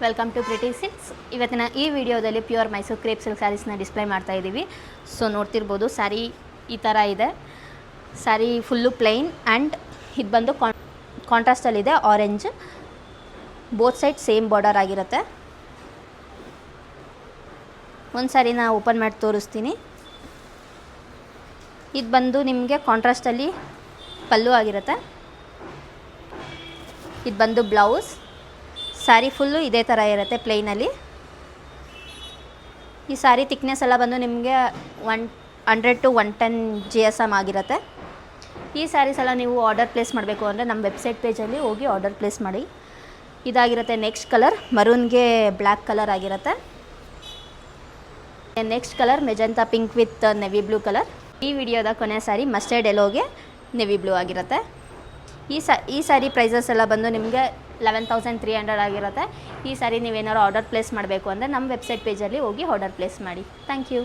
Welcome to pretty silks. ಇವತ್ತಿನ ಈ ವಿಡಿಯೋದಲ್ಲಿ ಪ್ಯೂರ್ ಮೈಸೂರು ಕ್ರೇಪ್ ಸಿಲ್ಕ್ ಸ್ಯಾರೀಸ್ನ ಡಿಸ್ಪ್ಲೇ ಮಾಡ್ತಾ ಇದ್ದೀವಿ. ಸೊ ನೋಡ್ತಿರ್ಬೋದು, ಸ್ಯಾರಿ ಈ ಥರ ಇದೆ. ಸ್ಯಾರಿ ಫುಲ್ಲು ಪ್ಲೈನ್ ಆ್ಯಂಡ್ ಇದು ಬಂದು ಕಾಂಟ್ರಾಸ್ಟಲ್ಲಿದೆ, orange. Both side same border ಆಗಿರುತ್ತೆ. ಒಂದು ಸ್ಯಾರಿನ ಓಪನ್ ಮಾಡಿ ತೋರಿಸ್ತೀನಿ. ಇದು ಬಂದು ನಿಮಗೆ ಕಾಂಟ್ರಾಸ್ಟಲ್ಲಿ ಪಲ್ಲು ಆಗಿರುತ್ತೆ. ಇದು ಬಂದು ಬ್ಲೌಸ್. ಸ್ಯಾರಿ ಫುಲ್ಲು ಇದೇ ಥರ ಇರುತ್ತೆ ಪ್ಲೈನಲ್ಲಿ. ಈ ಸ್ಯಾರಿ ಥಿಕ್ನೆಸ್ ಎಲ್ಲ ಬಂದು ನಿಮಗೆ 100 to 110 GSM ಆಗಿರುತ್ತೆ. ಈ ಸ್ಯಾರೀಸ್ ಎಲ್ಲ ನೀವು ಆರ್ಡರ್ ಪ್ಲೇಸ್ ಮಾಡಬೇಕು ಅಂದರೆ ನಮ್ಮ ವೆಬ್ಸೈಟ್ ಪೇಜಲ್ಲಿ ಹೋಗಿ ಆರ್ಡರ್ ಪ್ಲೇಸ್ ಮಾಡಿ. ಇದಾಗಿರುತ್ತೆ ನೆಕ್ಸ್ಟ್ ಕಲರ್, ಮರೂನ್ಗೆ ಬ್ಲ್ಯಾಕ್ ಕಲರ್ ಆಗಿರುತ್ತೆ. Next colour magenta pink with navy blue colour. ಈ ವಿಡಿಯೋದ ಕೊನೆ ಸ್ಯಾರಿ ಮಸ್ಟರ್ಡ್ ಎಲ್ಲೋಗೆ ನೆವಿ ಬ್ಲೂ ಆಗಿರುತ್ತೆ. ಈ ಸ್ಯಾರಿ ಪ್ರೈಸಸ್ ಎಲ್ಲ ಬಂದು ನಿಮಗೆ 11,300 ಆಗಿರುತ್ತೆ. ಈ ಸ್ಯಾರಿ ನೀವೇನಾದ್ರು ಆರ್ಡರ್ ಪ್ಲೇಸ್ ಮಾಡಬೇಕು ಅಂದರೆ ನಮ್ಮ ವೆಬ್ಸೈಟ್ ಪೇಜಲ್ಲಿ ಹೋಗಿ ಆರ್ಡರ್ ಪ್ಲೇಸ್ ಮಾಡಿ. Thank you.